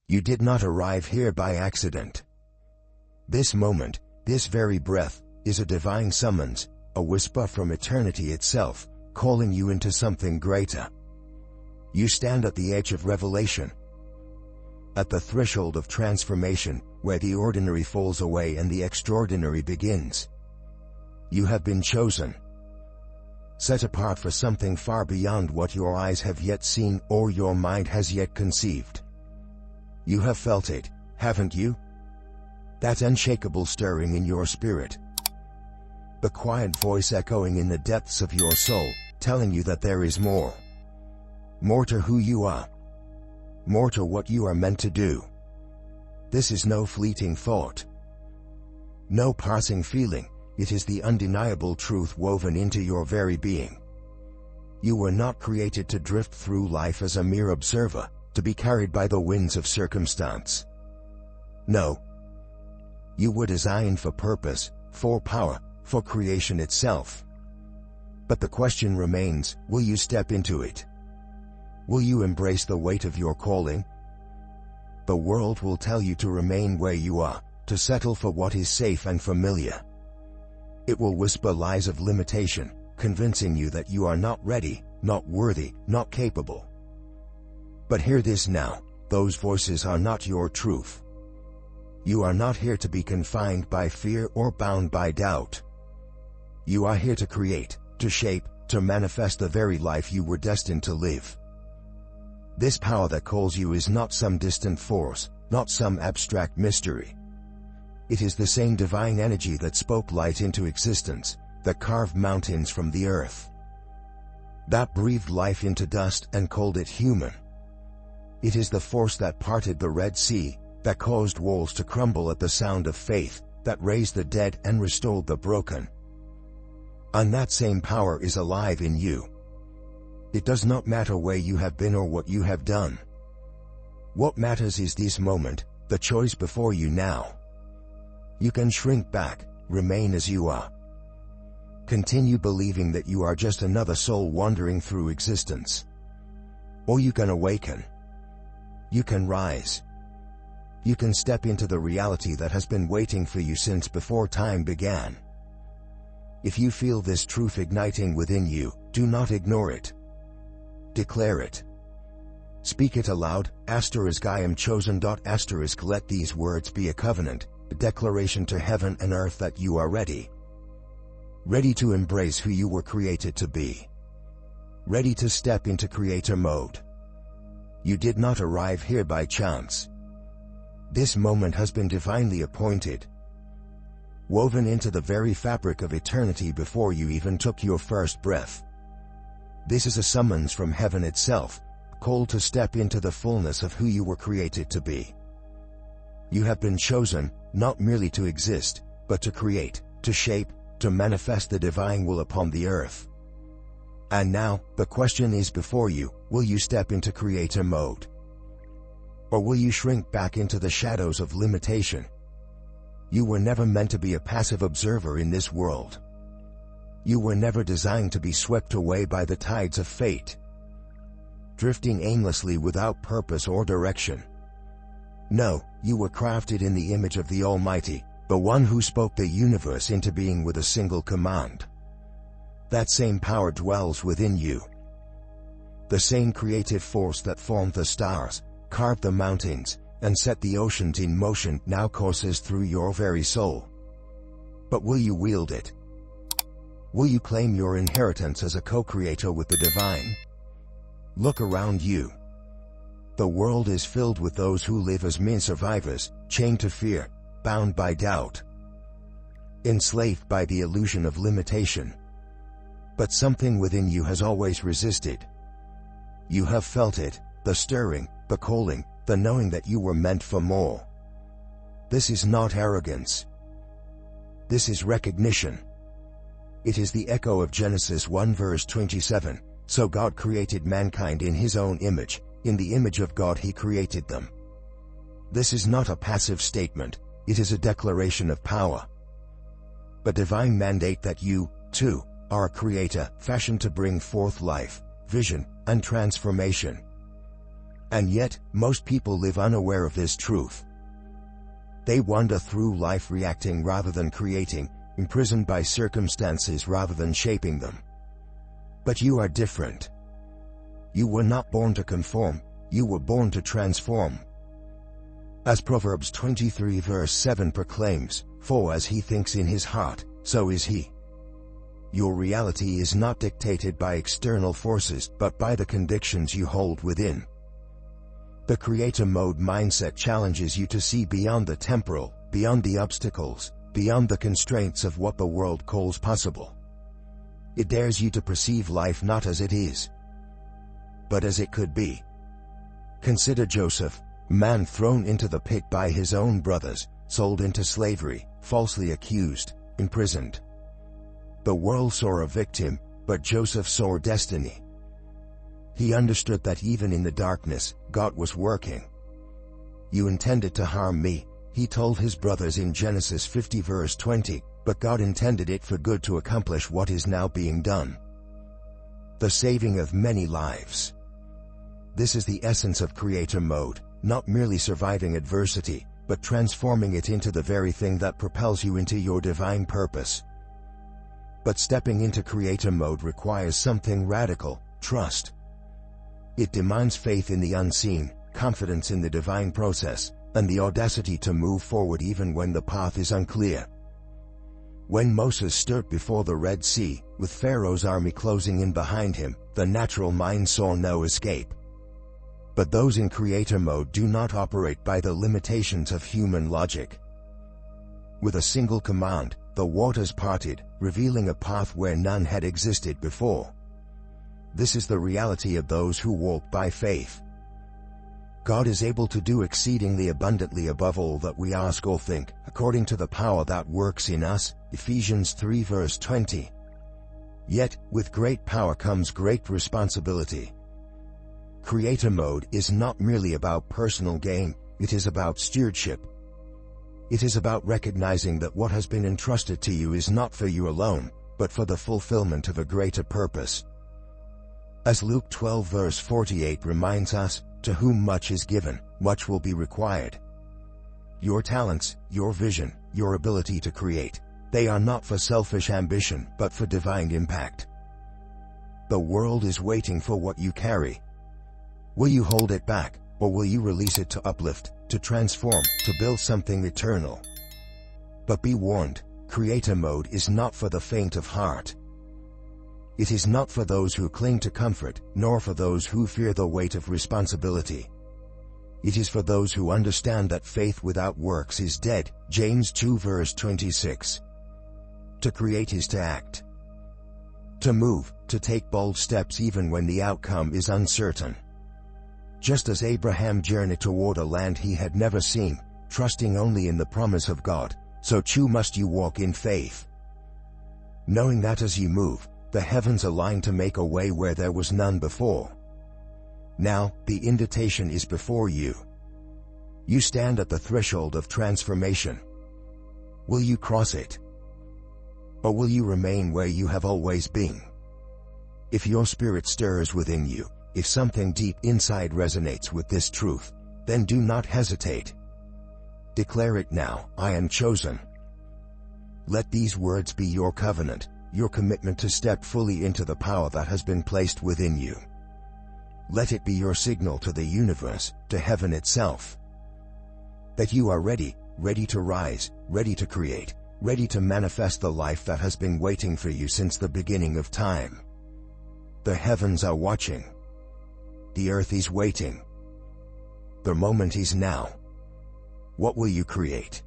You did not arrive here by accident. This moment, this very breath, is a divine summons, a whisper from eternity itself, calling you into something greater. You stand at the edge of revelation, at the threshold of transformation, where the ordinary falls away and the extraordinary begins. You have been chosen, set apart for something far beyond what your eyes have yet seen or your mind has yet conceived. You have felt it, haven't you? That unshakable stirring in your spirit. The quiet voice echoing in the depths of your soul, telling you that there is more. More to who you are. More to what you are meant to do. This is no fleeting thought. No passing feeling, it is the undeniable truth woven into your very being. You were not created to drift through life as a mere observer, to be carried by the winds of circumstance. No. You were designed for purpose, for power, for creation itself. But the question remains, will you step into it? Will you embrace the weight of your calling? The world will tell you to remain where you are, to settle for what is safe and familiar. It will whisper lies of limitation, convincing you that you are not ready, not worthy, not capable. But hear this now, those voices are not your truth. You are not here to be confined by fear or bound by doubt. You are here to create, to shape, to manifest the very life you were destined to live. This power that calls you is not some distant force, not some abstract mystery. It is the same divine energy that spoke light into existence, that carved mountains from the earth, that breathed life into dust and called it human. It is the force that parted the Red Sea, that caused walls to crumble at the sound of faith, that raised the dead and restored the broken. And that same power is alive in you. It does not matter where you have been or what you have done. What matters is this moment, the choice before you now. You can shrink back, remain as you are. Continue believing that you are just another soul wandering through existence. Or you can awaken. You can rise. You can step into the reality that has been waiting for you since before time began. If you feel this truth igniting within you, do not ignore it. Declare it. Speak it aloud, *I am chosen. *, let these words be a covenant, a declaration to heaven and earth that you are ready. Ready to embrace who you were created to be. Ready to step into creator mode. You did not arrive here by chance. This moment has been divinely appointed, woven into the very fabric of eternity before you even took your first breath. This is a summons from heaven itself, called to step into the fullness of who you were created to be. You have been chosen, not merely to exist, but to create, to shape, to manifest the divine will upon the earth. And now, the question is before you, will you step into creator mode? Or will you shrink back into the shadows of limitation? You were never meant to be a passive observer in this world. You were never designed to be swept away by the tides of fate, drifting aimlessly without purpose or direction. No, you were crafted in the image of the Almighty, the one who spoke the universe into being with a single command. That same power dwells within you. The same creative force that formed the stars, carved the mountains, and set the oceans in motion now courses through your very soul. But will you wield it? Will you claim your inheritance as a co-creator with the divine? Look around you. The world is filled with those who live as mere survivors, chained to fear, bound by doubt, enslaved by the illusion of limitation. But something within you has always resisted. You have felt it, the stirring, the calling, the knowing that you were meant for more. This is not arrogance. This is recognition. It is the echo of Genesis 1 verse 27, so God created mankind in his own image, in the image of God he created them. This is not a passive statement, it is a declaration of power. A divine mandate that you, too, are a creator, fashioned to bring forth life, vision, and transformation. And yet, most people live unaware of this truth. They wander through life reacting rather than creating, imprisoned by circumstances rather than shaping them. But you are different. You were not born to conform, you were born to transform. As Proverbs 23 verse 7 proclaims, "For as he thinks in his heart, so is he." Your reality is not dictated by external forces, but by the convictions you hold within. The creator mode mindset challenges you to see beyond the temporal, beyond the obstacles, beyond the constraints of what the world calls possible. It dares you to perceive life not as it is, but as it could be. Consider Joseph, man thrown into the pit by his own brothers, sold into slavery, falsely accused, imprisoned. The world saw a victim, but Joseph saw destiny. He understood that even in the darkness, God was working. "You intended to harm me," he told his brothers in Genesis 50 verse 20, "but God intended it for good to accomplish what is now being done." The saving of many lives. This is the essence of creator mode, not merely surviving adversity, but transforming it into the very thing that propels you into your divine purpose. But stepping into creator mode requires something radical: trust. It demands faith in the unseen, confidence in the divine process, and the audacity to move forward even when the path is unclear. When Moses stood before the Red Sea, with Pharaoh's army closing in behind him, the natural mind saw no escape. But those in creator mode do not operate by the limitations of human logic. With a single command, the waters parted, revealing a path where none had existed before. This is the reality of those who walk by faith. God is able to do exceedingly abundantly above all that we ask or think, according to the power that works in us, Ephesians 3 verse 20. Yet, with great power comes great responsibility. Creator mode is not merely about personal gain, it is about stewardship. It is about recognizing that what has been entrusted to you is not for you alone, but for the fulfillment of a greater purpose. As Luke 12 verse 48 reminds us, "To whom much is given, much will be required." Your talents, your vision, your ability to create, they are not for selfish ambition, but for divine impact. The world is waiting for what you carry. Will you hold it back, or will you release it to uplift, to transform, to build something eternal? But be warned, creator mode is not for the faint of heart. It is not for those who cling to comfort, nor for those who fear the weight of responsibility. It is for those who understand that faith without works is dead, James 2 verse 26. To create is to act. To move, to take bold steps even when the outcome is uncertain. Just as Abraham journeyed toward a land he had never seen, trusting only in the promise of God, so too must you walk in faith. Knowing that as you move, the heavens align to make a way where there was none before. Now, the invitation is before you. You stand at the threshold of transformation. Will you cross it? Or will you remain where you have always been? If your spirit stirs within you, if something deep inside resonates with this truth, then do not hesitate. Declare it now: "I am chosen." Let these words be your covenant, your commitment to step fully into the power that has been placed within you. Let it be your signal to the universe, to heaven itself, that you are ready, ready to rise, ready to create, ready to manifest the life that has been waiting for you since the beginning of time. The heavens are watching. The earth is waiting. The moment is now. What will you create?